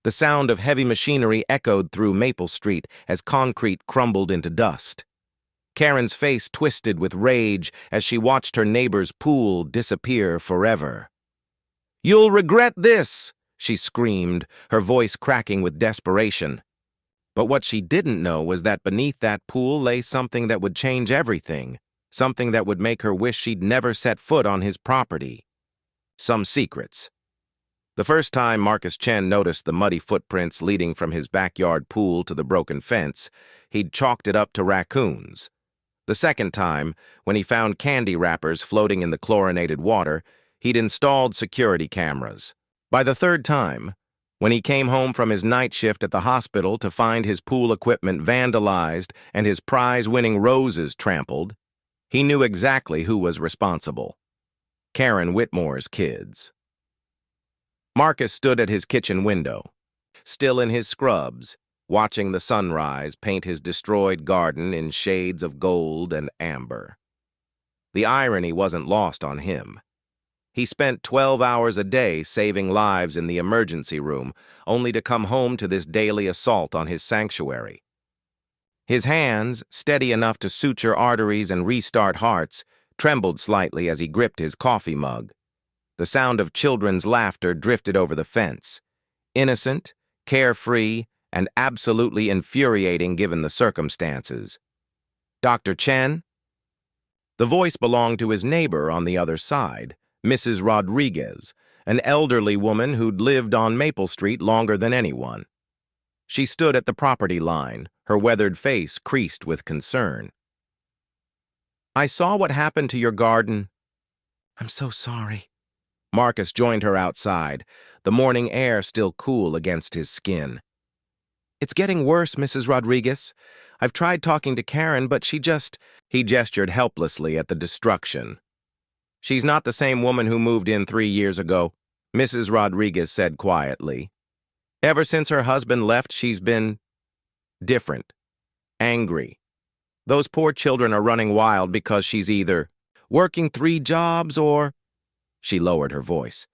The sound of heavy machinery echoed through Maple Street as concrete crumbled into dust. Karen's face twisted with rage as she watched her neighbor's pool disappear forever. "You'll regret this!" she screamed, her voice cracking with desperation. But what she didn't know was that beneath that pool lay something that would change everything, something that would make her wish she'd never set foot on his property. Some secrets. The first time Marcus Chen noticed the muddy footprints leading from his backyard pool to the broken fence, he'd chalked it up to raccoons. The second time, when he found candy wrappers floating in the chlorinated water, he'd installed security cameras. By the third time, when he came home from his night shift at the hospital to find his pool equipment vandalized and his prize-winning roses trampled, he knew exactly who was responsible. Karen Whitmore's kids. Marcus stood at his kitchen window, still in his scrubs, watching the sunrise paint his destroyed garden in shades of gold and amber. The irony wasn't lost on him. He spent 12 hours a day saving lives in the emergency room, only to come home to this daily assault on his sanctuary. His hands, steady enough to suture arteries and restart hearts, trembled slightly as he gripped his coffee mug. The sound of children's laughter drifted over the fence. Innocent, carefree, and absolutely infuriating given the circumstances. "Dr. Chen?" The voice belonged to his neighbor on the other side, Mrs. Rodriguez, an elderly woman who'd lived on Maple Street longer than anyone. She stood at the property line, her weathered face creased with concern. "I saw what happened to your garden." "I'm so sorry." Marcus joined her outside, the morning air still cool against his skin. "It's getting worse, Mrs. Rodriguez. I've tried talking to Karen, but she just—" He gestured helplessly at the destruction. "She's not the same woman who moved in 3 years ago," Mrs. Rodriguez said quietly. "Ever since her husband left, she's been different, angry. Those poor children are running wild because she's either working 3 jobs or—" She lowered her voice.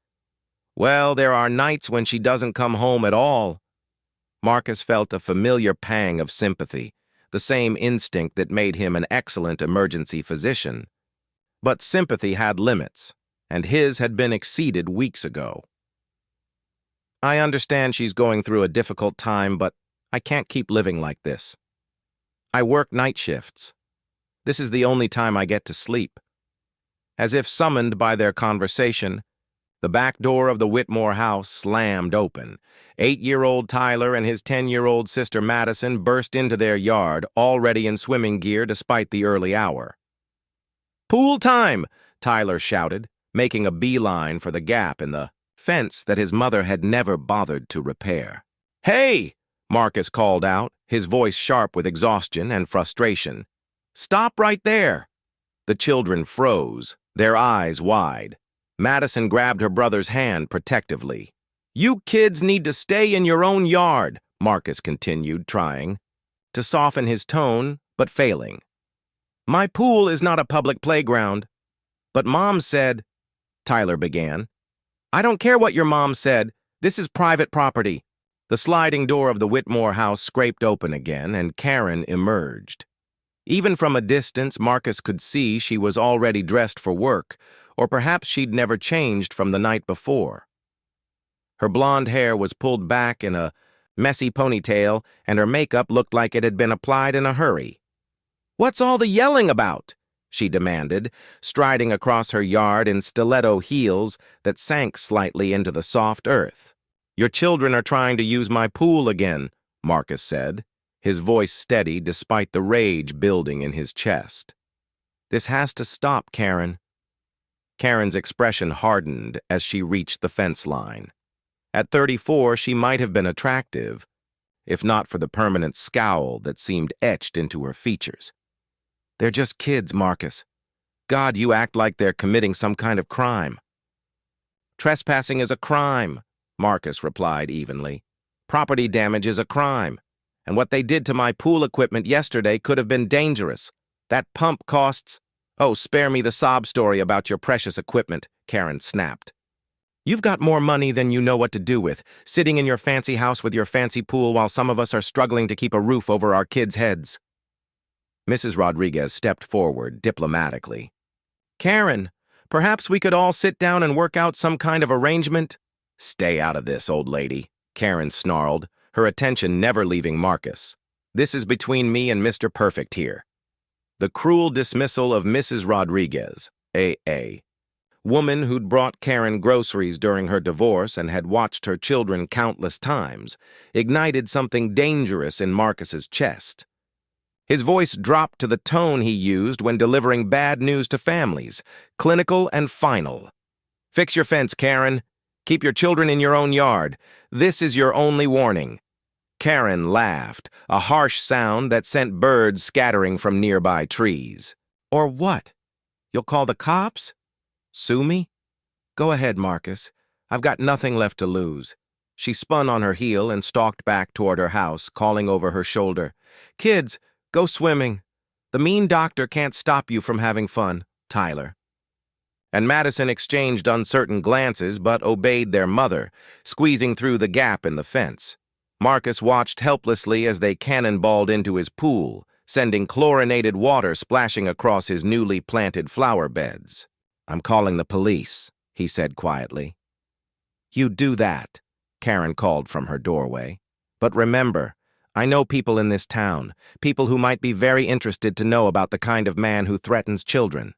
"Well, there are nights when she doesn't come home at all." Marcus felt a familiar pang of sympathy, the same instinct that made him an excellent emergency physician. But sympathy had limits, and his had been exceeded weeks ago. "I understand she's going through a difficult time, but I can't keep living like this. I work night shifts. This is the only time I get to sleep." As if summoned by their conversation, the back door of the Whitmore house slammed open. 8-year-old Tyler and his 10-year-old sister Madison burst into their yard, already in swimming gear despite the early hour. "Pool time!" Tyler shouted, making a beeline for the gap in the fence that his mother had never bothered to repair. "Hey!" Marcus called out, his voice sharp with exhaustion and frustration. "Stop right there!" The children froze, their eyes wide. Madison grabbed her brother's hand protectively. "You kids need to stay in your own yard," Marcus continued, trying to soften his tone, but failing. "My pool is not a public playground." "But Mom said—" Tyler began. "I don't care what your mom said. This is private property." The sliding door of the Whitmore house scraped open again, and Karen emerged. Even from a distance, Marcus could see she was already dressed for work, or perhaps she'd never changed from the night before. Her blonde hair was pulled back in a messy ponytail, and her makeup looked like it had been applied in a hurry. "What's all the yelling about?" she demanded, striding across her yard in stiletto heels that sank slightly into the soft earth. "Your children are trying to use my pool again," Marcus said, his voice steady despite the rage building in his chest. "This has to stop, Karen." Karen's expression hardened as she reached the fence line. At 34, she might have been attractive, if not for the permanent scowl that seemed etched into her features. "They're just kids, Marcus. God, you act like they're committing some kind of crime." "Trespassing is a crime," Marcus replied evenly. "Property damage is a crime. And what they did to my pool equipment yesterday could have been dangerous. That pump costs—" "Oh, spare me the sob story about your precious equipment," Karen snapped. You've got more money than you know what to do with, sitting in your fancy house with your fancy pool while some of us are struggling to keep a roof over our kids' heads." Mrs. Rodriguez stepped forward diplomatically. "Karen, perhaps we could all sit down and work out some kind of arrangement?" "Stay out of this, old lady," Karen snarled, her attention never leaving Marcus. "This is between me and Mr. Perfect here." The cruel dismissal of Mrs. Rodriguez, A.A., woman who'd brought Karen groceries during her divorce and had watched her children countless times, ignited something dangerous in Marcus's chest. His voice dropped to the tone he used when delivering bad news to families, clinical and final. "Fix your fence, Karen. Keep your children in your own yard. This is your only warning." Karen laughed, a harsh sound that sent birds scattering from nearby trees. "Or what? You'll call the cops? Sue me? Go ahead, Marcus. I've got nothing left to lose." She spun on her heel and stalked back toward her house, calling over her shoulder, "Kids, go swimming. The mean doctor can't stop you from having fun, Tyler." And Madison exchanged uncertain glances but obeyed their mother, squeezing through the gap in the fence. Marcus watched helplessly as they cannonballed into his pool, sending chlorinated water splashing across his newly planted flower beds. "I'm calling the police," he said quietly. "You do that," Karen called from her doorway. "But remember, I know people in this town, people who might be very interested to know about the kind of man who threatens children."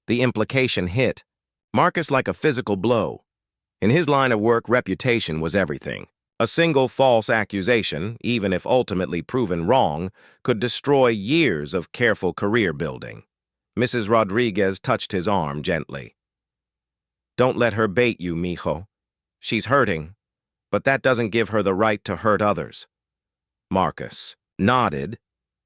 The implication hit Marcus like a physical blow. In his line of work, reputation was everything. A single false accusation, even if ultimately proven wrong, could destroy years of careful career building. Mrs. Rodriguez touched his arm gently. "Don't let her bait you, mijo. She's hurting, but that doesn't give her the right to hurt others." Marcus nodded,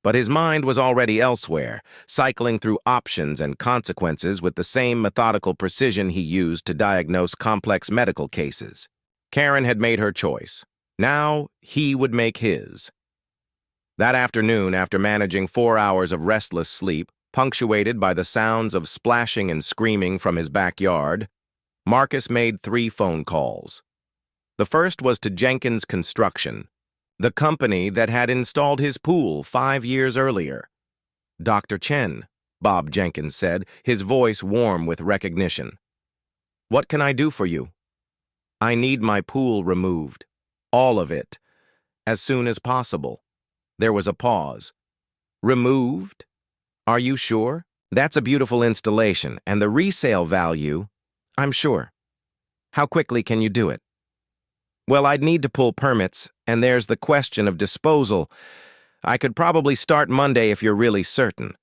but his mind was already elsewhere, cycling through options and consequences with the same methodical precision he used to diagnose complex medical cases. Karen had made her choice. Now he would make his. That afternoon, after managing 4 hours of restless sleep, punctuated by the sounds of splashing and screaming from his backyard, Marcus made 3 phone calls. The first was to Jenkins Construction, the company that had installed his pool 5 years earlier. "Dr. Chen," Bob Jenkins said, his voice warm with recognition. "What can I do for you?" "I need my pool removed. All of it. As soon as possible." There was a pause. "Removed? Are you sure? That's a beautiful installation, and the resale value—" "I'm sure. How quickly can you do it?" "Well, I'd need to pull permits, and there's the question of disposal. I could probably start Monday if you're really certain.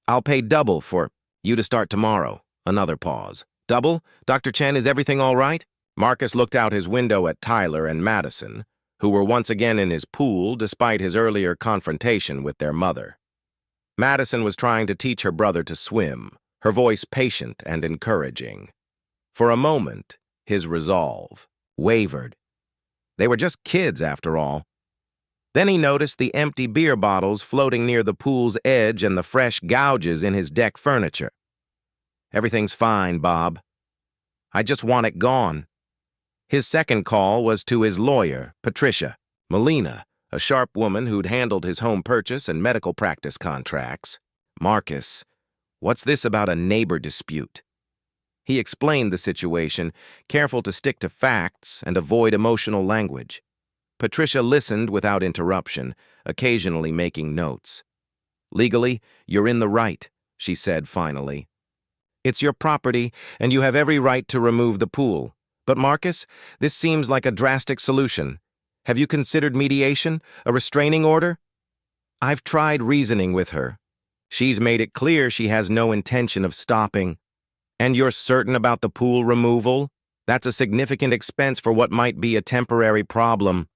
I'll pay double for you to start tomorrow." Another pause. "Double? Dr. Chen, is everything all right?" Marcus looked out his window at Tyler and Madison, who were once again in his pool despite his earlier confrontation with their mother. Madison was trying to teach her brother to swim, her voice patient and encouraging. For a moment, his resolve wavered. They were just kids, after all. Then he noticed the empty beer bottles floating near the pool's edge and the fresh gouges in his deck furniture. "Everything's fine, Bob. I just want it gone." His second call was to his lawyer, Patricia. Melina, a sharp woman who'd handled his home purchase and medical practice contracts. "Marcus, what's this about a neighbor dispute?" He explained the situation, careful to stick to facts and avoid emotional language. Patricia listened without interruption, occasionally making notes. "Legally, you're in the right," she said finally. "It's your property, and you have every right to remove the pool. But Marcus, this seems like a drastic solution. Have you considered mediation, a restraining order?" "I've tried reasoning with her. She's made it clear she has no intention of stopping." "And you're certain about the pool removal? That's a significant expense for what might be a temporary problem."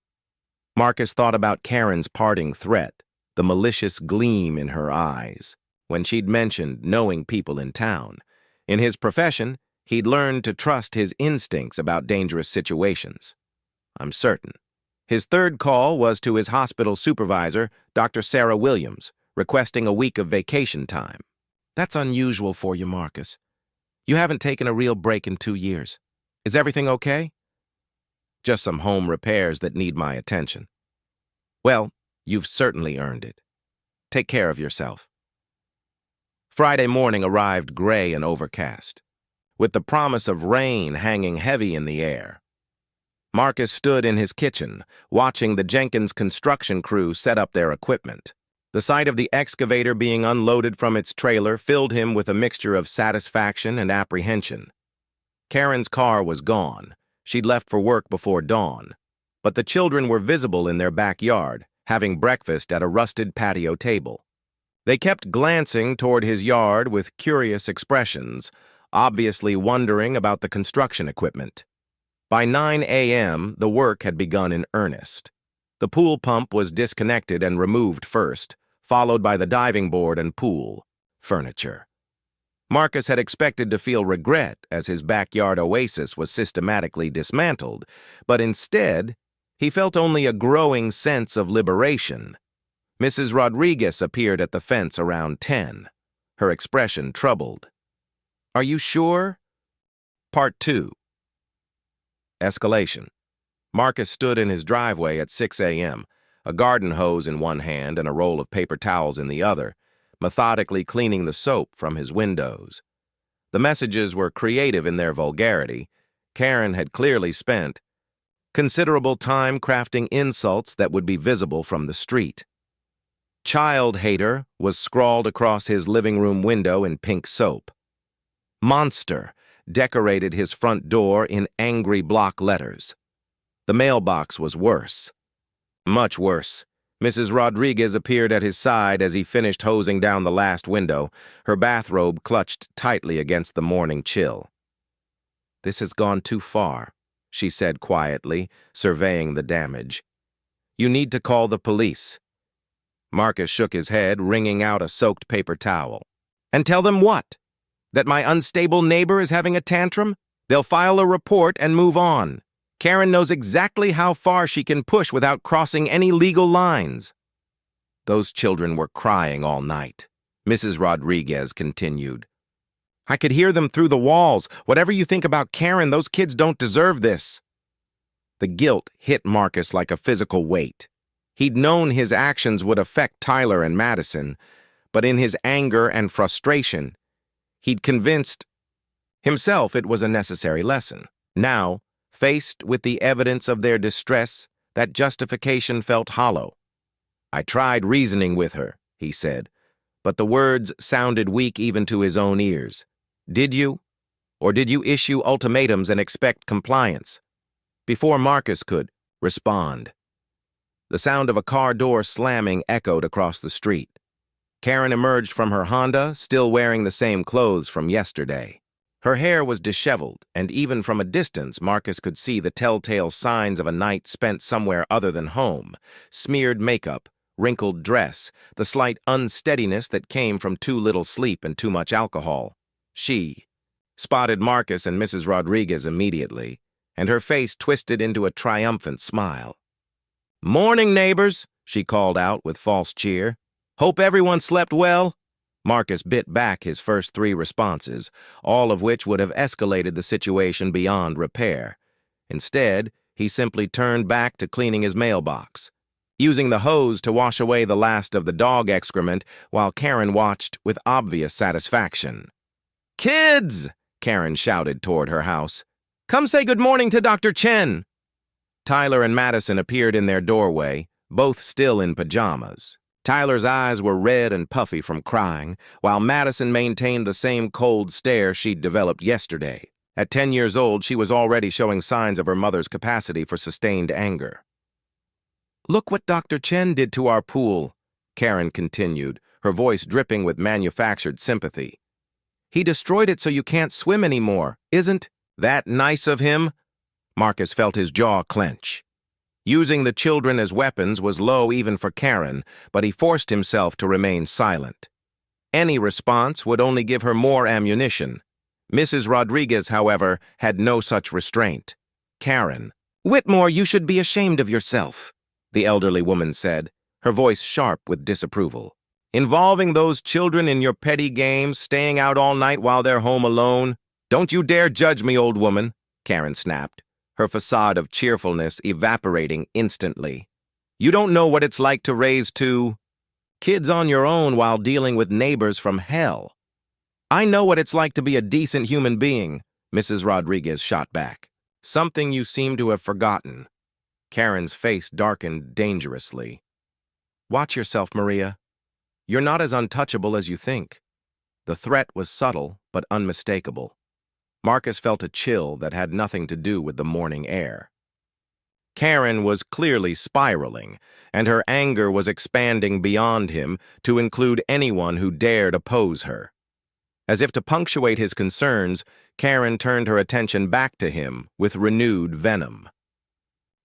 Marcus thought about Karen's parting threat, the malicious gleam in her eyes, when she'd mentioned knowing people in town. In his profession, he'd learned to trust his instincts about dangerous situations. "I'm certain." His third call was to his hospital supervisor, Dr. Sarah Williams, requesting a week of vacation time. "That's unusual for you, Marcus. You haven't taken a real break in 2 years. Is everything okay? Just some home repairs that need my attention. Well, you've certainly earned it. Take care of yourself. Friday morning arrived gray and overcast, with the promise of rain hanging heavy in the air. Marcus stood in his kitchen, watching the Jenkins construction crew set up their equipment. The sight of the excavator being unloaded from its trailer filled him with a mixture of satisfaction and apprehension. Karen's car was gone. She'd left for work before dawn. But the children were visible in their backyard, having breakfast at a rusted patio table. They kept glancing toward his yard with curious expressions, obviously wondering about the construction equipment. By 9 a.m., the work had begun in earnest. The pool pump was disconnected and removed first, followed by the diving board and pool furniture. Marcus had expected to feel regret as his backyard oasis was systematically dismantled, but instead, he felt only a growing sense of liberation. Mrs. Rodriguez appeared at the fence around 10, her expression troubled. "Are you sure?" Part 2. Escalation. Marcus stood in his driveway at 6 a.m., a garden hose in one hand and a roll of paper towels in the other, methodically cleaning the soap from his windows. The messages were creative in their vulgarity. Karen had clearly spent considerable time crafting insults that would be visible from the street. "Child hater" was scrawled across his living room window in pink soap. "Monster" decorated his front door in angry block letters. The mailbox was worse. Much worse. Mrs. Rodriguez appeared at his side as he finished hosing down the last window, her bathrobe clutched tightly against the morning chill. "This has gone too far," she said quietly, surveying the damage. "You need to call the police." Marcus shook his head, wringing out a soaked paper towel. "And tell them what? That my unstable neighbor is having a tantrum? They'll file a report and move on. Karen knows exactly how far she can push without crossing any legal lines." "Those children were crying all night," Mrs. Rodriguez continued. "I could hear them through the walls. Whatever you think about Karen, those kids don't deserve this." The guilt hit Marcus like a physical weight. He'd known his actions would affect Tyler and Madison, but in his anger and frustration, he'd convinced himself it was a necessary lesson. Now, faced with the evidence of their distress, that justification felt hollow. "I tried reasoning with her," he said, but the words sounded weak even to his own ears. "Did you? Or did you issue ultimatums and expect compliance?" Before Marcus could respond, the sound of a car door slamming echoed across the street. Karen emerged from her Honda, still wearing the same clothes from yesterday. Her hair was disheveled, and even from a distance, Marcus could see the telltale signs of a night spent somewhere other than home: smeared makeup, wrinkled dress, the slight unsteadiness that came from too little sleep and too much alcohol. She spotted Marcus and Mrs. Rodriguez immediately, and her face twisted into a triumphant smile. "Morning, neighbors," she called out with false cheer. "Hope everyone slept well." Marcus bit back his first 3 responses, all of which would have escalated the situation beyond repair. Instead, he simply turned back to cleaning his mailbox, using the hose to wash away the last of the dog excrement while Karen watched with obvious satisfaction. "Kids!" Karen shouted toward her house. "Come say good morning to Dr. Chen." Tyler and Madison appeared in their doorway, both still in pajamas. Tyler's eyes were red and puffy from crying, while Madison maintained the same cold stare she'd developed yesterday. At 10 years old, she was already showing signs of her mother's capacity for sustained anger. "Look what Dr. Chen did to our pool," Karen continued, her voice dripping with manufactured sympathy. "He destroyed it so you can't swim anymore. Isn't that nice of him?" Marcus felt his jaw clench. Using the children as weapons was low even for Karen, but he forced himself to remain silent. Any response would only give her more ammunition. Mrs. Rodriguez, however, had no such restraint. "Karen, Whitmore, you should be ashamed of yourself," the elderly woman said, her voice sharp with disapproval. "Involving those children in your petty games, staying out all night while they're home alone. Don't you dare judge me, old woman. Karen snapped, her facade of cheerfulness evaporating instantly. You don't know what it's like to raise two kids on your own while dealing with neighbors from hell. I know what it's like to be a decent human being, Mrs. Rodriguez shot back. Something you seem to have forgotten. Karen's face darkened dangerously. Watch yourself, Maria. You're not as untouchable as you think. The threat was subtle but unmistakable. Marcus felt a chill that had nothing to do with the morning air. Karen was clearly spiraling, and her anger was expanding beyond him to include anyone who dared oppose her. As if to punctuate his concerns, Karen turned her attention back to him with renewed venom.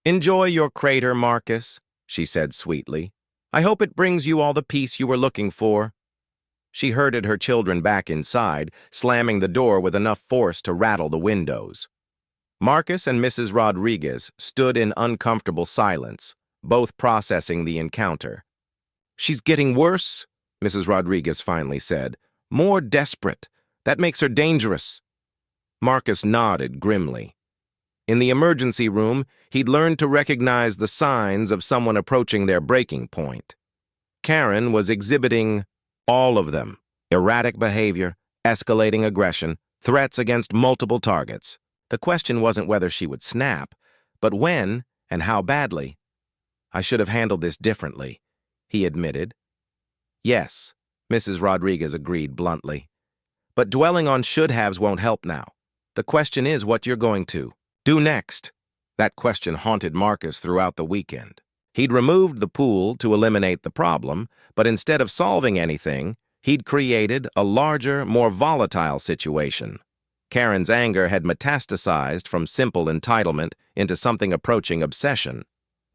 "Enjoy your crater, Marcus," she said sweetly. "I hope it brings you all the peace you were looking for." She herded her children back inside, slamming the door with enough force to rattle the windows. Marcus and Mrs. Rodriguez stood in uncomfortable silence, both processing the encounter. "She's getting worse," Mrs. Rodriguez finally said. "More desperate. That makes her dangerous." Marcus nodded grimly. In the emergency room, he'd learned to recognize the signs of someone approaching their breaking point. Karen was exhibiting all of them: erratic behavior, escalating aggression, threats against multiple targets. The question wasn't whether she would snap, but when and how badly. "I should have handled this differently," he admitted. "Yes," Mrs. Rodriguez agreed bluntly. "But dwelling on should-haves won't help now. The question is what you're going to do next." That question haunted Marcus throughout the weekend. He'd removed the pool to eliminate the problem, but instead of solving anything, he'd created a larger, more volatile situation. Karen's anger had metastasized from simple entitlement into something approaching obsession.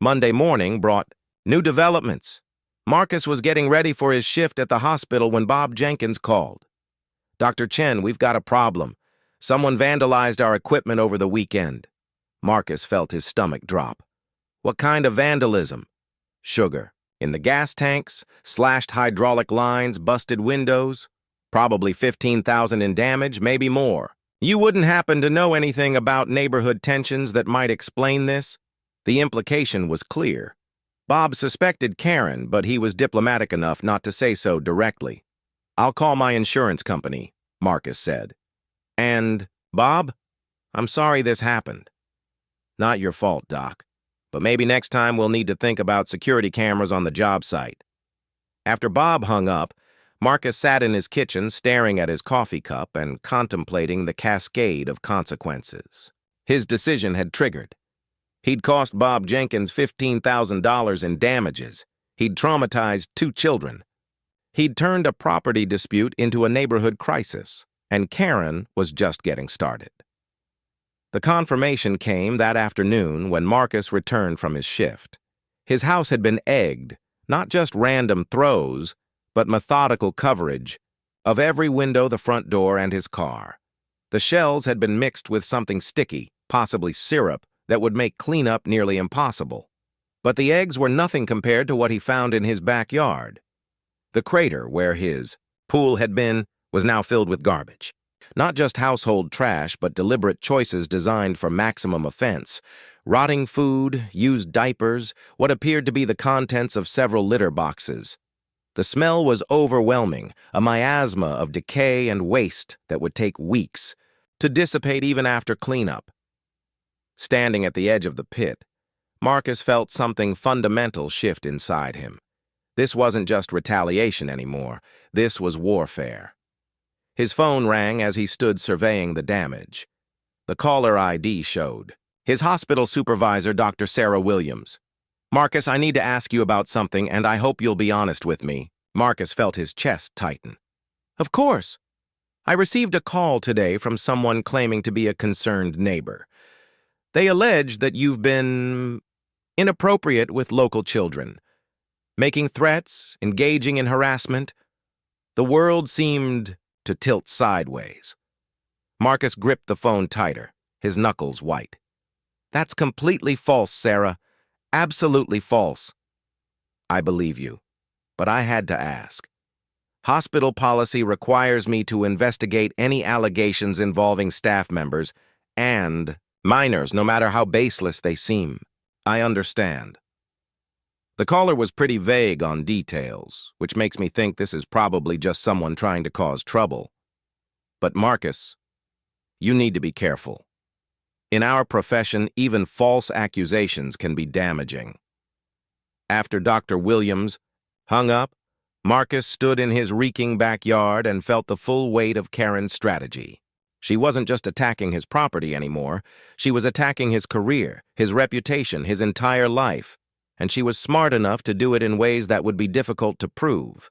Monday morning brought new developments. Marcus was getting ready for his shift at the hospital when Bob Jenkins called. "Dr. Chen, we've got a problem. Someone vandalized our equipment over the weekend." Marcus felt his stomach drop. "What kind of vandalism?" "Sugar. In the gas tanks, slashed hydraulic lines, busted windows. Probably 15,000 in damage, maybe more. You wouldn't happen to know anything about neighborhood tensions that might explain this?" The implication was clear. Bob suspected Karen, but he was diplomatic enough not to say so directly. "I'll call my insurance company," Marcus said. "And, Bob, I'm sorry this happened." "Not your fault, Doc. But maybe next time we'll need to think about security cameras on the job site." After Bob hung up, Marcus sat in his kitchen staring at his coffee cup and contemplating the cascade of consequences. His decision had triggered. He'd cost Bob Jenkins $15,000 in damages. He'd traumatized 2 children. He'd turned a property dispute into a neighborhood crisis, and Karen was just getting started. The confirmation came that afternoon when Marcus returned from his shift. His house had been egged, not just random throws, but methodical coverage of every window, the front door, and his car. The shells had been mixed with something sticky, possibly syrup, that would make cleanup nearly impossible. But the eggs were nothing compared to what he found in his backyard. The crater where his pool had been was now filled with garbage. Not just household trash, but deliberate choices designed for maximum offense. Rotting food, used diapers, what appeared to be the contents of several litter boxes. The smell was overwhelming, a miasma of decay and waste that would take weeks to dissipate even after cleanup. Standing at the edge of the pit, Marcus felt something fundamental shift inside him. This wasn't just retaliation anymore. This was warfare. His phone rang as he stood surveying the damage. The caller ID showed. His hospital supervisor, Dr. Sarah Williams. "Marcus, I need to ask you about something, and I hope you'll be honest with me." Marcus felt his chest tighten. "Of course. I received a call today from someone claiming to be a concerned neighbor. They allege that you've been inappropriate with local children, making threats, engaging in harassment." The world seemed to tilt sideways. Marcus gripped the phone tighter, his knuckles white. "That's completely false, Sarah. Absolutely false." "I believe you, but I had to ask. Hospital policy requires me to investigate any allegations involving staff members and Minors, no matter how baseless they seem. I understand. The caller was pretty vague on details, which makes me think this is probably just someone trying to cause trouble. But Marcus, you need to be careful. In our profession, even false accusations can be damaging. After Dr. Williams hung up, Marcus stood in his reeking backyard and felt the full weight of Karen's strategy. She wasn't just attacking his property anymore, she was attacking his career, his reputation, his entire life, and she was smart enough to do it in ways that would be difficult to prove.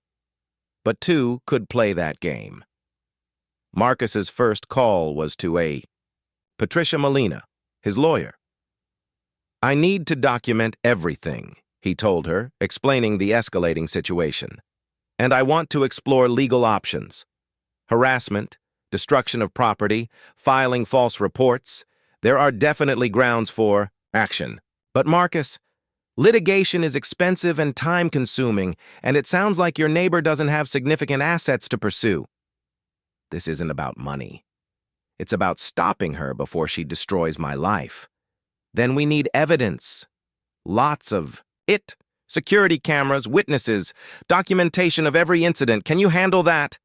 But two could play that game. Marcus's first call was to Patricia Molina, his lawyer. "I need to document everything," he told her, explaining the escalating situation. "And I want to explore legal options. Harassment, destruction of property, filing false reports. There are definitely grounds for action. But Marcus, litigation is expensive and time-consuming, and it sounds like your neighbor doesn't have significant assets to pursue." "This isn't about money. It's about stopping her before she destroys my life. Then we need evidence. Lots of it. Security cameras, witnesses, documentation of every incident. Can you handle that?"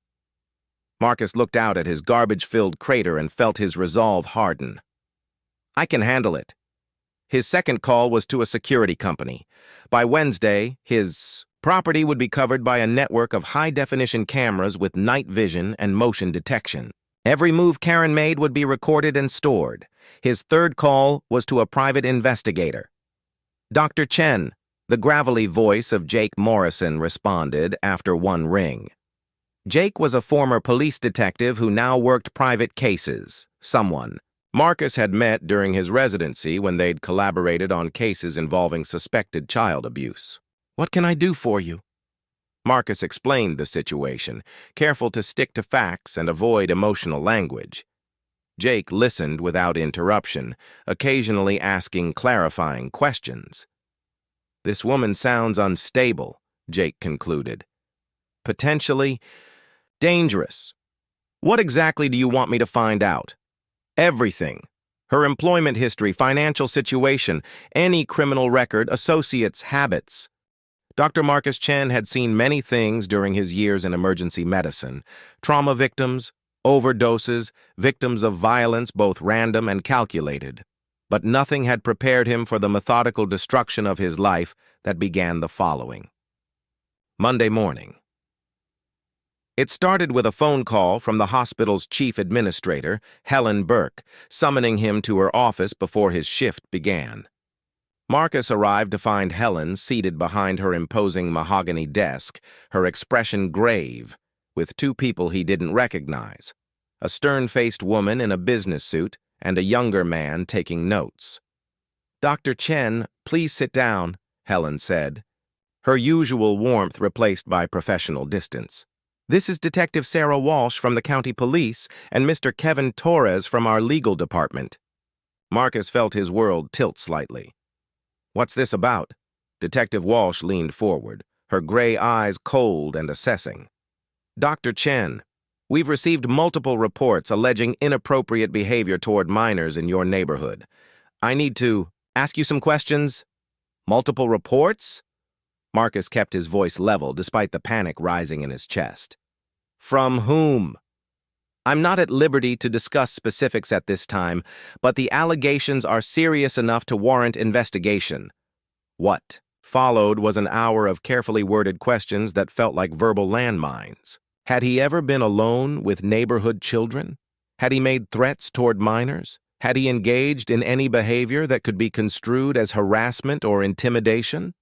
Marcus looked out at his garbage-filled crater and felt his resolve harden. "I can handle it." His second call was to a security company. By Wednesday, his property would be covered by a network of high-definition cameras with night vision and motion detection. Every move Karen made would be recorded and stored. His third call was to a private investigator. "Dr. Chen," the gravelly voice of Jake Morrison responded after one ring. Jake was a former police detective who now worked private cases. Someone Marcus had met during his residency when they'd collaborated on cases involving suspected child abuse. "What can I do for you?" Marcus explained the situation, careful to stick to facts and avoid emotional language. Jake listened without interruption, occasionally asking clarifying questions. "This woman sounds unstable," Jake concluded. "Potentially dangerous. What exactly do you want me to find out?" "Everything. Her employment history, financial situation, any criminal record, associates, habits." Dr. Marcus Chen had seen many things during his years in emergency medicine. Trauma victims, overdoses, victims of violence, both random and calculated. But nothing had prepared him for the methodical destruction of his life that began the following. Monday morning. It started with a phone call from the hospital's chief administrator, Helen Burke, summoning him to her office before his shift began. Marcus arrived to find Helen seated behind her imposing mahogany desk, her expression grave, with two people he didn't recognize, a stern-faced woman in a business suit and a younger man taking notes. "Dr. Chen, please sit down," Helen said, her usual warmth replaced by professional distance. "This is Detective Sarah Walsh from the county police and Mr. Kevin Torres from our legal department." Marcus felt his world tilt slightly. "What's this about?" Detective Walsh leaned forward, her gray eyes cold and assessing. "Dr. Chen, we've received multiple reports alleging inappropriate behavior toward minors in your neighborhood. I need to ask you some questions." "Multiple reports?" Marcus kept his voice level despite the panic rising in his chest. "From whom?" "I'm not at liberty to discuss specifics at this time, but the allegations are serious enough to warrant investigation." What followed was an hour of carefully worded questions that felt like verbal landmines. Had he ever been alone with neighborhood children? Had he made threats toward minors? Had he engaged in any behavior that could be construed as harassment or intimidation?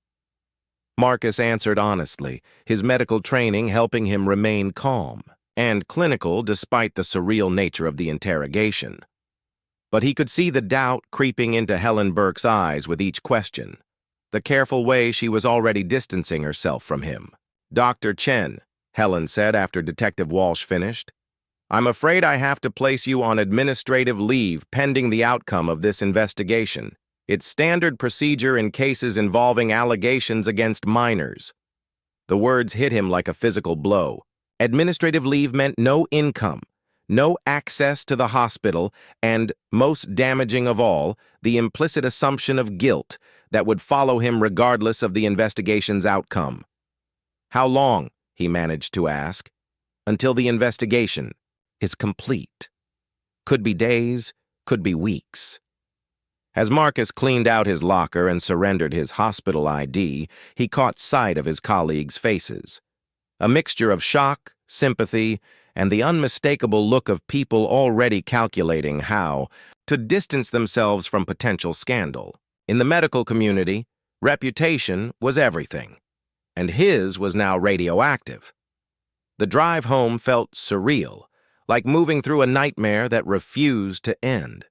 Marcus answered honestly, his medical training helping him remain calm and clinical despite the surreal nature of the interrogation. But he could see the doubt creeping into Helen Burke's eyes with each question, the careful way she was already distancing herself from him. "Dr. Chen," Helen said after Detective Walsh finished, "I'm afraid I have to place you on administrative leave pending the outcome of this investigation. It's standard procedure in cases involving allegations against minors." The words hit him like a physical blow. Administrative leave meant no income, no access to the hospital, and, most damaging of all, the implicit assumption of guilt that would follow him regardless of the investigation's outcome. "How long?" he managed to ask. "Until the investigation is complete. Could be days, could be weeks." As Marcus cleaned out his locker and surrendered his hospital ID, he caught sight of his colleagues' faces. A mixture of shock, sympathy, and the unmistakable look of people already calculating how to distance themselves from potential scandal. In the medical community, reputation was everything, and his was now radioactive. The drive home felt surreal, like moving through a nightmare that refused to end.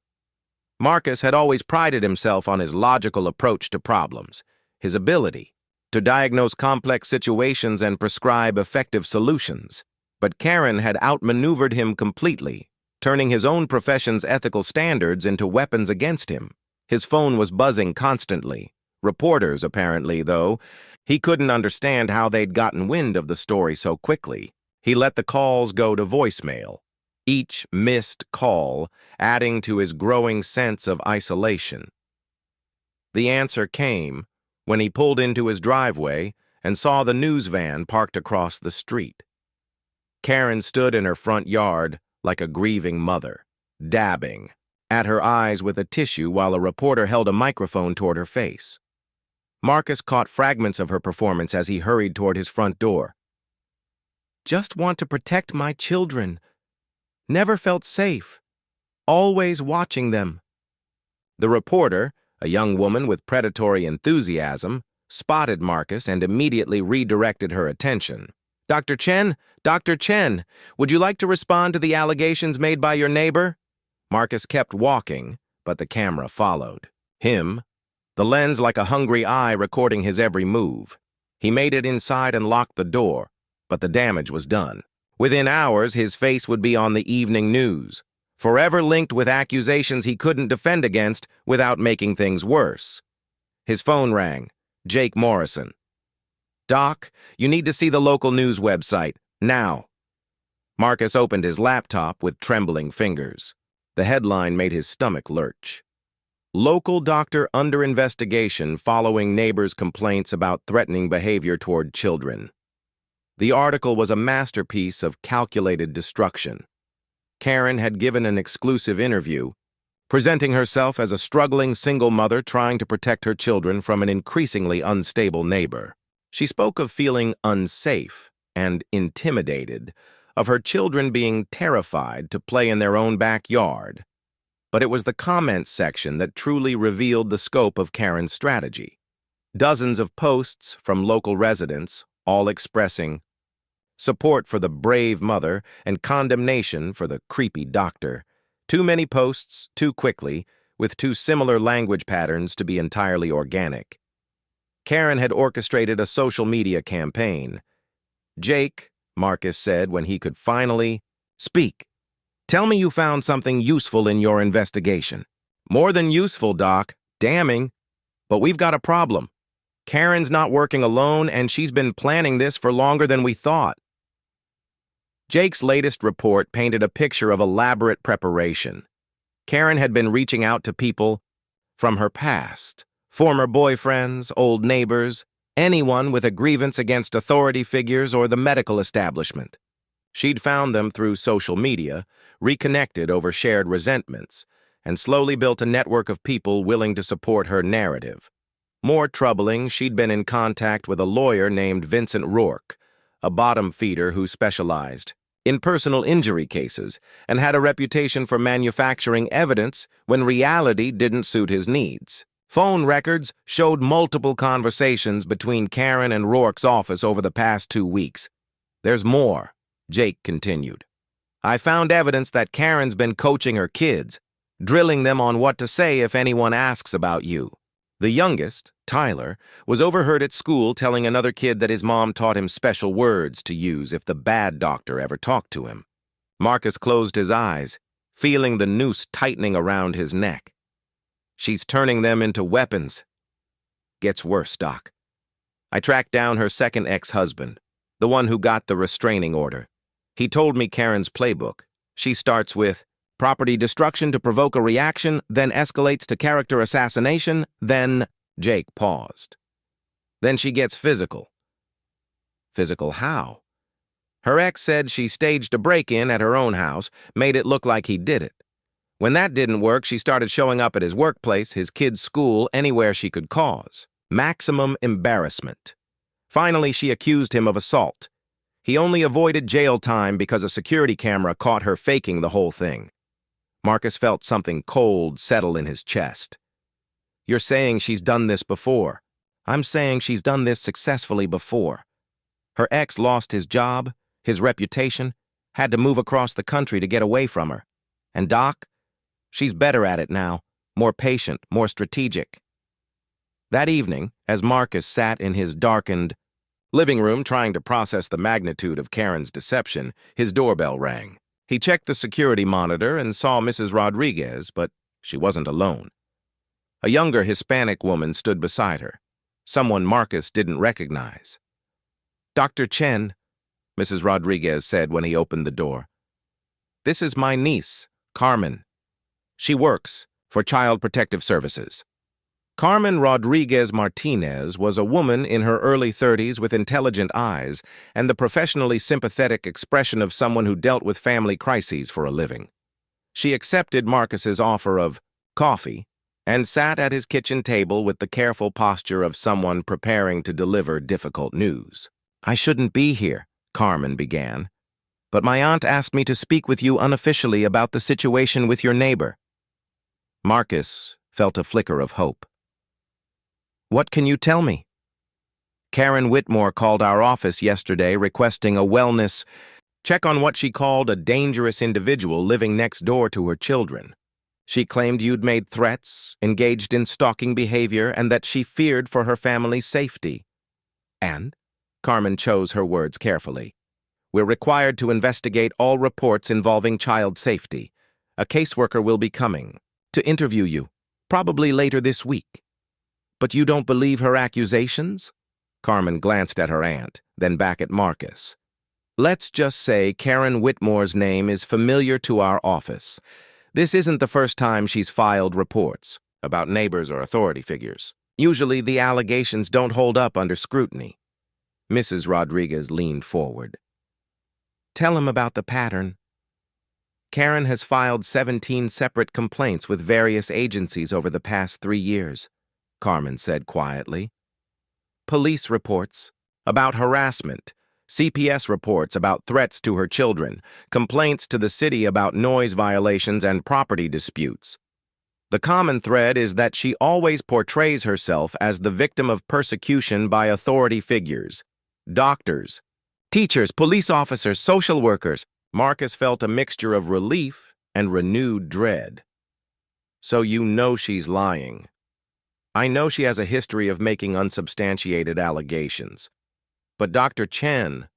Marcus had always prided himself on his logical approach to problems, his ability to diagnose complex situations and prescribe effective solutions. But Karen had outmaneuvered him completely, turning his own profession's ethical standards into weapons against him. His phone was buzzing constantly. Reporters, apparently, though. He couldn't understand how they'd gotten wind of the story so quickly. He let the calls go to voicemail, each missed call adding to his growing sense of isolation. The answer came when he pulled into his driveway and saw the news van parked across the street. Karen stood in her front yard like a grieving mother, dabbing at her eyes with a tissue while a reporter held a microphone toward her face. Marcus caught fragments of her performance as he hurried toward his front door. "Just want to protect my children. Never felt safe. Always watching them." The reporter, a young woman with predatory enthusiasm, spotted Marcus and immediately redirected her attention. "Dr. Chen, Dr. Chen, would you like to respond to the allegations made by your neighbor?" Marcus kept walking, but the camera followed him, the lens like a hungry eye recording his every move. He made it inside and locked the door, but the damage was done. Within hours, his face would be on the evening news, forever linked with accusations he couldn't defend against without making things worse. His phone rang. Jake Morrison. "Doc, you need to see the local news website, now." Marcus opened his laptop with trembling fingers. The headline made his stomach lurch. "Local doctor under investigation following neighbors' complaints about threatening behavior toward children." The article was a masterpiece of calculated destruction. Karen had given an exclusive interview, presenting herself as a struggling single mother trying to protect her children from an increasingly unstable neighbor. She spoke of feeling unsafe and intimidated, of her children being terrified to play in their own backyard. But it was the comments section that truly revealed the scope of Karen's strategy. Dozens of posts from local residents, all expressing support for the brave mother and condemnation for the creepy doctor. Too many posts, too quickly, with too similar language patterns to be entirely organic. Karen had orchestrated a social media campaign. "Jake," Marcus said when he could finally speak, "tell me you found something useful in your investigation." "More than useful, Doc. Damning. But we've got a problem. Karen's not working alone, and she's been planning this for longer than we thought." Jake's latest report painted a picture of elaborate preparation. Karen had been reaching out to people from her past, former boyfriends, old neighbors, anyone with a grievance against authority figures or the medical establishment. She'd found them through social media, reconnected over shared resentments, and slowly built a network of people willing to support her narrative. More troubling, she'd been in contact with a lawyer named Vincent Rourke, a bottom feeder who specialized in personal injury cases and had a reputation for manufacturing evidence when reality didn't suit his needs. Phone records showed multiple conversations between Karen and Rourke's office over the past 2 weeks. "There's more," Jake continued. "I found evidence that Karen's been coaching her kids, drilling them on what to say if anyone asks about you. The youngest, Tyler, was overheard at school telling another kid that his mom taught him special words to use if the bad doctor ever talked to him." Marcus closed his eyes, feeling the noose tightening around his neck. "She's turning them into weapons." "Gets worse, Doc. I tracked down her second ex-husband, the one who got the restraining order. He told me Karen's playbook. She starts with property destruction to provoke a reaction, then escalates to character assassination, then... Jake paused. Then she gets physical. Physical how? Her ex said she staged a break-in at her own house, made it look like he did it. When that didn't work, she started showing up at his workplace, his kids' school, anywhere she could cause. Maximum embarrassment. Finally, she accused him of assault. He only avoided jail time because a security camera caught her faking the whole thing. Marcus felt something cold settle in his chest. You're saying she's done this before. I'm saying she's done this successfully before. Her ex lost his job, his reputation, had to move across the country to get away from her. And Doc? She's better at it now, more patient, more strategic. That evening, as Marcus sat in his darkened living room trying to process the magnitude of Karen's deception, his doorbell rang. He checked the security monitor and saw Mrs. Rodriguez, but she wasn't alone. A younger Hispanic woman stood beside her, someone Marcus didn't recognize. Dr. Chen, Mrs. Rodriguez said when he opened the door. This is my niece, Carmen. She works for Child Protective Services. Carmen Rodriguez Martinez was a woman in her early 30s with intelligent eyes and the professionally sympathetic expression of someone who dealt with family crises for a living. She accepted Marcus's offer of coffee and sat at his kitchen table with the careful posture of someone preparing to deliver difficult news. I shouldn't be here, Carmen began, but my aunt asked me to speak with you unofficially about the situation with your neighbor. Marcus felt a flicker of hope. What can you tell me? Karen Whitmore called our office yesterday requesting a wellness check on what she called a dangerous individual living next door to her children. She claimed you'd made threats, engaged in stalking behavior, and that she feared for her family's safety. And, Carmen chose her words carefully, we're required to investigate all reports involving child safety. A caseworker will be coming to interview you, probably later this week. But you don't believe her accusations? Carmen glanced at her aunt, then back at Marcus. Let's just say Karen Whitmore's name is familiar to our office. This isn't the first time she's filed reports about neighbors or authority figures. Usually the allegations don't hold up under scrutiny. Mrs. Rodriguez leaned forward. Tell him about the pattern. Karen has filed 17 separate complaints with various agencies over the past 3 years, Carmen said quietly. Police reports about harassment, CPS reports about threats to her children, complaints to the city about noise violations and property disputes. The common thread is that she always portrays herself as the victim of persecution by authority figures, doctors, teachers, police officers, social workers. Marcus felt a mixture of relief and renewed dread. So you know she's lying. I know she has a history of making unsubstantiated allegations. But Dr. Chen,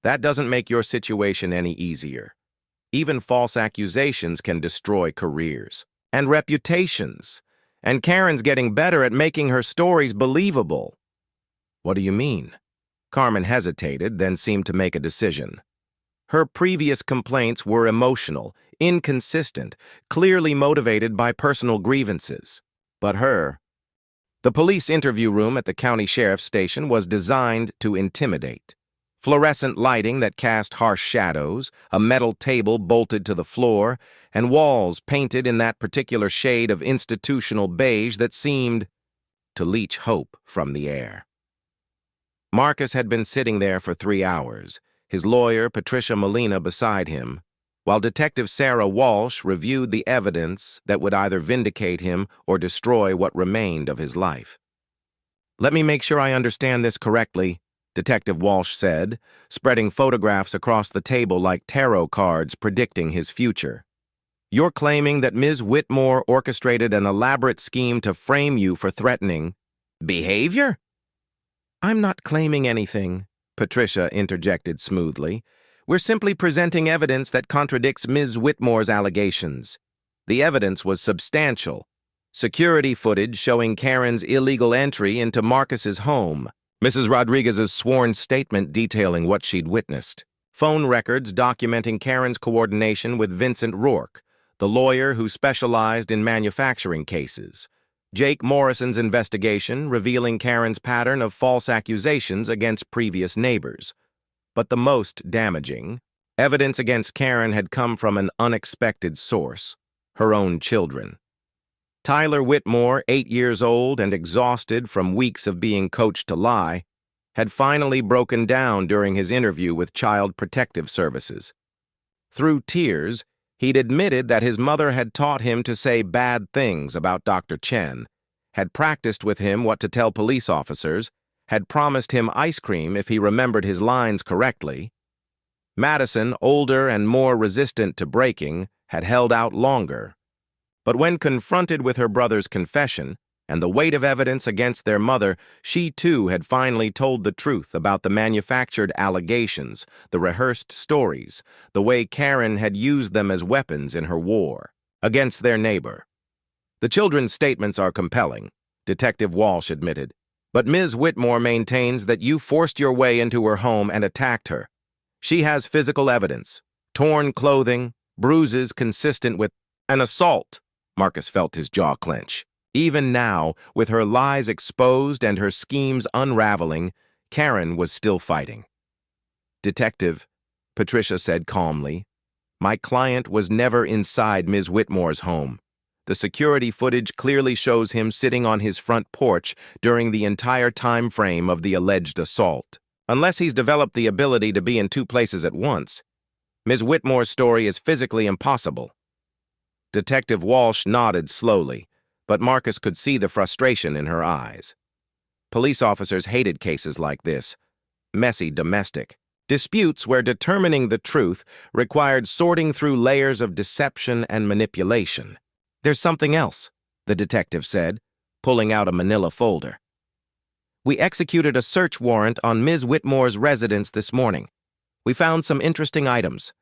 that doesn't make your situation any easier. Even false accusations can destroy careers and reputations. And Karen's getting better at making her stories believable. What do you mean? Carmen hesitated, then seemed to make a decision. Her previous complaints were emotional, inconsistent, clearly motivated by personal grievances. But the police interview room at the county sheriff's station was designed to intimidate. Fluorescent lighting that cast harsh shadows, a metal table bolted to the floor, and walls painted in that particular shade of institutional beige that seemed to leach hope from the air. Marcus had been sitting there for 3 hours, his lawyer, Patricia Molina, beside him, while Detective Sarah Walsh reviewed the evidence that would either vindicate him or destroy what remained of his life. Let me make sure I understand this correctly, Detective Walsh said, spreading photographs across the table like tarot cards predicting his future. You're claiming that Ms. Whitmore orchestrated an elaborate scheme to frame you for threatening behavior? I'm not claiming anything, Patricia interjected smoothly. We're simply presenting evidence that contradicts Ms. Whitmore's allegations. The evidence was substantial. Security footage showing Karen's illegal entry into Marcus's home, Mrs. Rodriguez's sworn statement detailing what she'd witnessed, phone records documenting Karen's coordination with Vincent Rourke, the lawyer who specialized in manufacturing cases. Jake Morrison's investigation revealing Karen's pattern of false accusations against previous neighbors. But the most damaging, evidence against Karen had come from an unexpected source: her own children. Tyler Whitmore, 8 years old and exhausted from weeks of being coached to lie, had finally broken down during his interview with Child Protective Services. Through tears, he'd admitted that his mother had taught him to say bad things about Dr. Chen, had practiced with him what to tell police officers, had promised him ice cream if he remembered his lines correctly. Madison, older and more resistant to breaking, had held out longer. But when confronted with her brother's confession and the weight of evidence against their mother, she too had finally told the truth about the manufactured allegations, the rehearsed stories, the way Karen had used them as weapons in her war against their neighbor. The children's statements are compelling, Detective Walsh admitted, but Ms. Whitmore maintains that you forced your way into her home and attacked her. She has physical evidence, torn clothing, bruises consistent with an assault. Marcus felt his jaw clench. Even now, with her lies exposed and her schemes unraveling, Karen was still fighting. "Detective," Patricia said calmly, "my client was never inside Ms. Whitmore's home. The security footage clearly shows him sitting on his front porch during the entire time frame of the alleged assault. Unless he's developed the ability to be in two places at once, Ms. Whitmore's story is physically impossible." Detective Walsh nodded slowly, but Marcus could see the frustration in her eyes. Police officers hated cases like this, messy domestic disputes where determining the truth required sorting through layers of deception and manipulation. "There's something else," the detective said, pulling out a manila folder. "We executed a search warrant on Ms. Whitmore's residence this morning. We found some interesting items."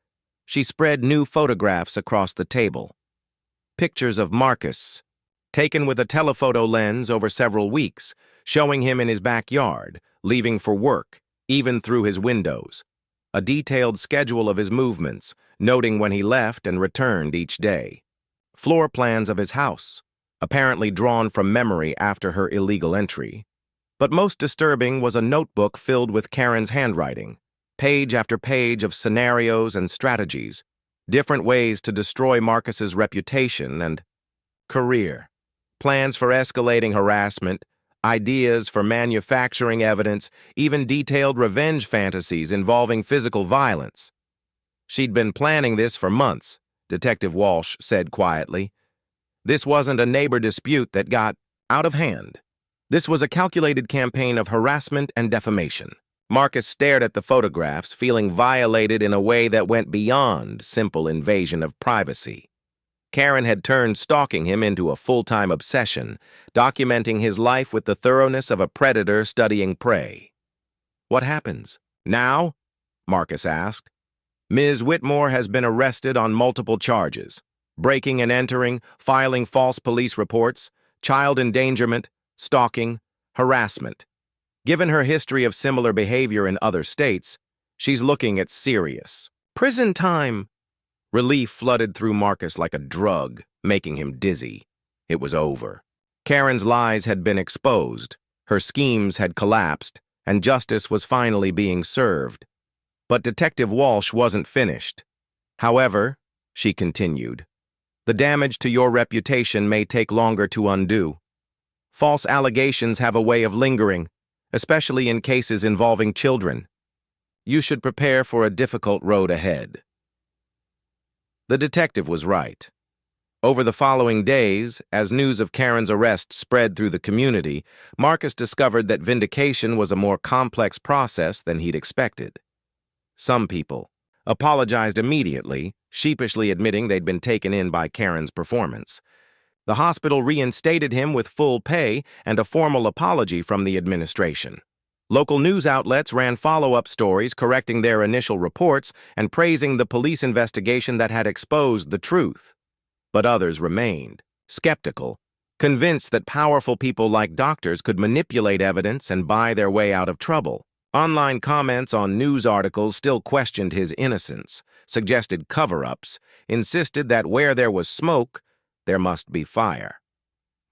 She spread new photographs across the table. Pictures of Marcus, taken with a telephoto lens over several weeks, showing him in his backyard, leaving for work, even through his windows. A detailed schedule of his movements, noting when he left and returned each day. Floor plans of his house, apparently drawn from memory after her illegal entry. But most disturbing was a notebook filled with Karen's handwriting, page after page of scenarios and strategies, different ways to destroy Marcus's reputation and career. Plans for escalating harassment, ideas for manufacturing evidence, even detailed revenge fantasies involving physical violence. She'd been planning this for months, Detective Walsh said quietly. This wasn't a neighbor dispute that got out of hand. This was a calculated campaign of harassment and defamation. Marcus stared at the photographs, feeling violated in a way that went beyond simple invasion of privacy. Karen had turned stalking him into a full-time obsession, documenting his life with the thoroughness of a predator studying prey. "What happens now?" Marcus asked. "Ms. Whitmore has been arrested on multiple charges: breaking and entering, filing false police reports, child endangerment, stalking, harassment. Given her history of similar behavior in other states, she's looking at serious prison time." Relief flooded through Marcus like a drug, making him dizzy. It was over. Karen's lies had been exposed, her schemes had collapsed, and justice was finally being served. But Detective Walsh wasn't finished. "However," she continued, "the damage to your reputation may take longer to undo. False allegations have a way of lingering, especially in cases involving children. You should prepare for a difficult road ahead." The detective was right. Over the following days, as news of Karen's arrest spread through the community, Marcus discovered that vindication was a more complex process than he'd expected. Some people apologized immediately, sheepishly admitting they'd been taken in by Karen's performance. The hospital reinstated him with full pay and a formal apology from the administration. Local news outlets ran follow-up stories correcting their initial reports and praising the police investigation that had exposed the truth. But others remained skeptical, convinced that powerful people like doctors could manipulate evidence and buy their way out of trouble. Online comments on news articles still questioned his innocence, suggested cover-ups, insisted that where there was smoke, there must be fire.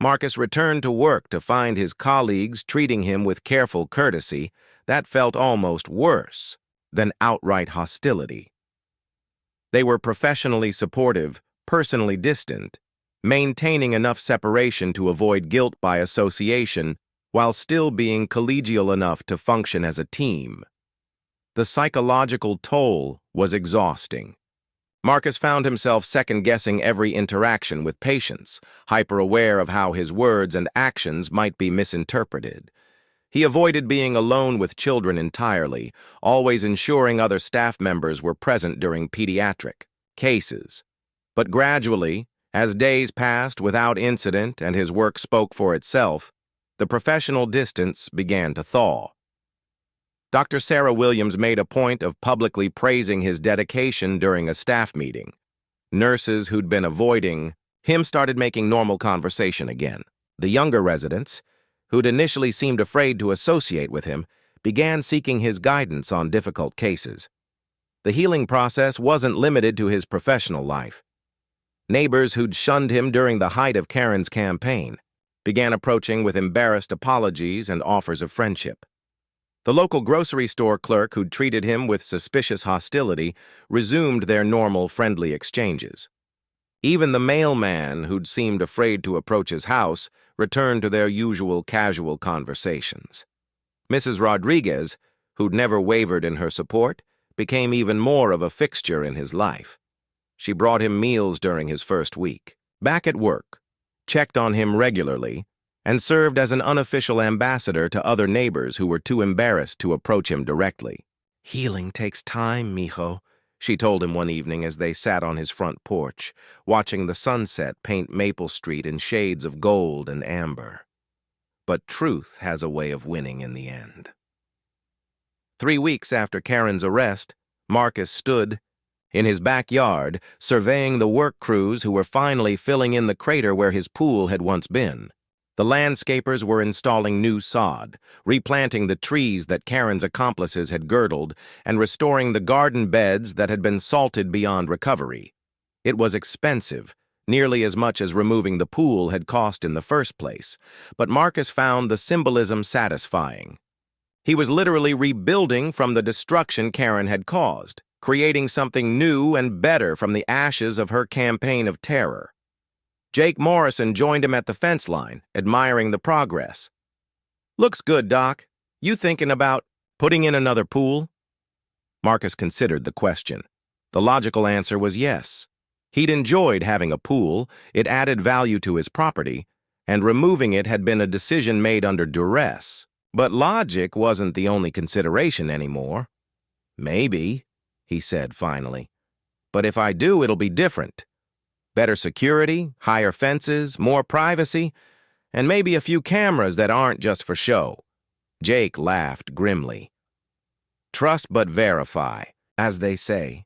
Marcus returned to work to find his colleagues treating him with careful courtesy that felt almost worse than outright hostility. They were professionally supportive, personally distant, maintaining enough separation to avoid guilt by association while still being collegial enough to function as a team. The psychological toll was exhausting. Marcus found himself second-guessing every interaction with patients, hyper-aware of how his words and actions might be misinterpreted. He avoided being alone with children entirely, always ensuring other staff members were present during pediatric cases. But gradually, as days passed without incident and his work spoke for itself, the professional distance began to thaw. Dr. Sarah Williams made a point of publicly praising his dedication during a staff meeting. Nurses who'd been avoiding him started making normal conversation again. The younger residents, who'd initially seemed afraid to associate with him, began seeking his guidance on difficult cases. The healing process wasn't limited to his professional life. Neighbors who'd shunned him during the height of Karen's campaign began approaching with embarrassed apologies and offers of friendship. The local grocery store clerk who'd treated him with suspicious hostility resumed their normal friendly exchanges. Even the mailman who'd seemed afraid to approach his house returned to their usual casual conversations. Mrs. Rodriguez, who'd never wavered in her support, became even more of a fixture in his life. She brought him meals during his first week, back at work, checked on him regularly, and served as an unofficial ambassador to other neighbors who were too embarrassed to approach him directly. "Healing takes time, mijo," she told him one evening as they sat on his front porch, watching the sunset paint Maple Street in shades of gold and amber. But truth has a way of winning in the end. 3 weeks after Karen's arrest, Marcus stood in his backyard, surveying the work crews who were finally filling in the crater where his pool had once been. The landscapers were installing new sod, replanting the trees that Karen's accomplices had girdled, and restoring the garden beds that had been salted beyond recovery. It was expensive, nearly as much as removing the pool had cost in the first place, but Marcus found the symbolism satisfying. He was literally rebuilding from the destruction Karen had caused, creating something new and better from the ashes of her campaign of terror. Jake Morrison joined him at the fence line, admiring the progress. "Looks good, Doc. You thinking about putting in another pool?" Marcus considered the question. The logical answer was yes. He'd enjoyed having a pool, it added value to his property, and removing it had been a decision made under duress. But logic wasn't the only consideration anymore. "Maybe," he said finally. "But if I do, it'll be different. Better security, higher fences, more privacy, and maybe a few cameras that aren't just for show." Jake laughed grimly. "Trust but verify, as they say."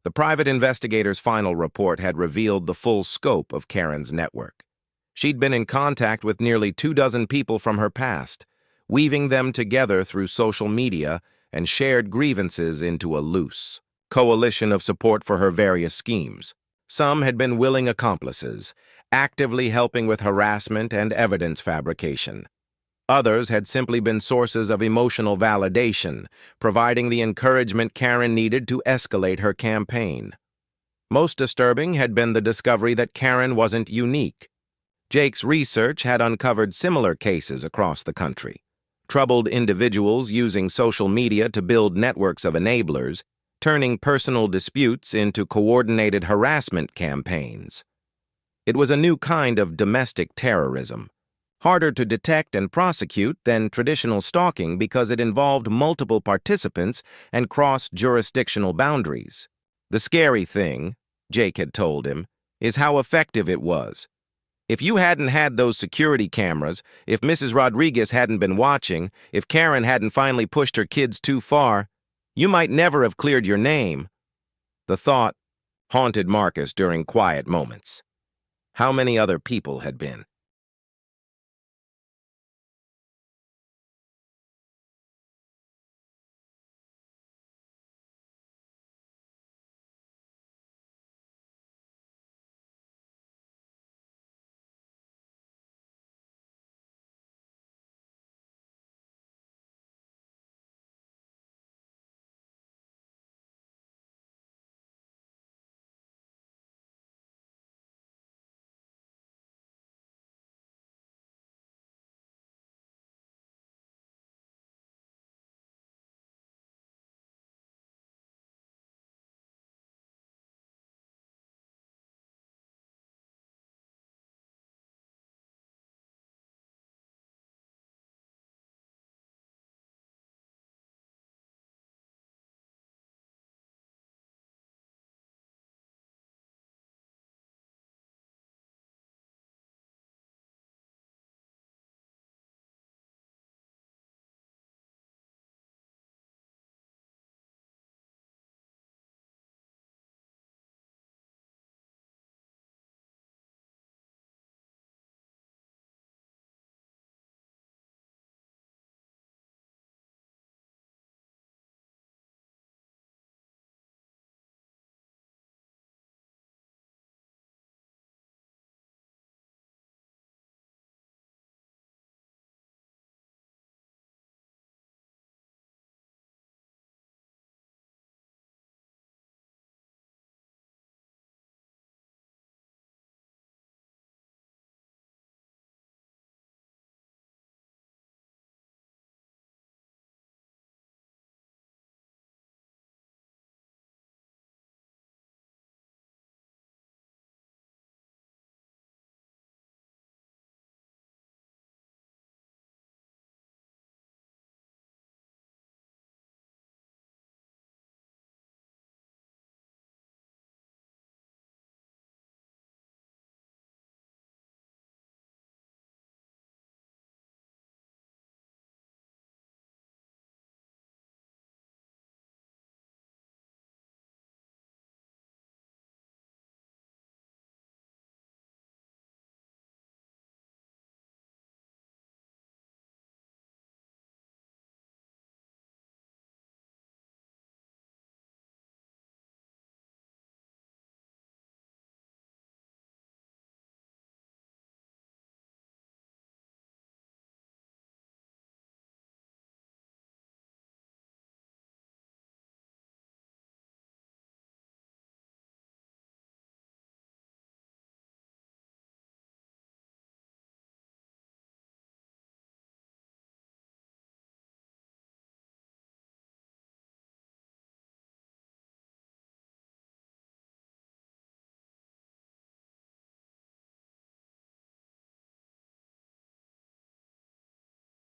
The private investigator's final report had revealed the full scope of Karen's network. She'd been in contact with nearly 24 people from her past, weaving them together through social media and shared grievances into a loose coalition of support for her various schemes. Some had been willing accomplices, actively helping with harassment and evidence fabrication. Others had simply been sources of emotional validation, providing the encouragement Karen needed to escalate her campaign. Most disturbing had been the discovery that Karen wasn't unique. Jake's research had uncovered similar cases across the country. Troubled individuals using social media to build networks of enablers, turning personal disputes into coordinated harassment campaigns. It was a new kind of domestic terrorism, harder to detect and prosecute than traditional stalking because it involved multiple participants and crossed jurisdictional boundaries. The scary thing, Jake had told him, is how effective it was. If you hadn't had those security cameras, if Mrs. Rodriguez hadn't been watching, if Karen hadn't finally pushed her kids too far, you might never have cleared your name. The thought haunted Marcus during quiet moments. How many other people had been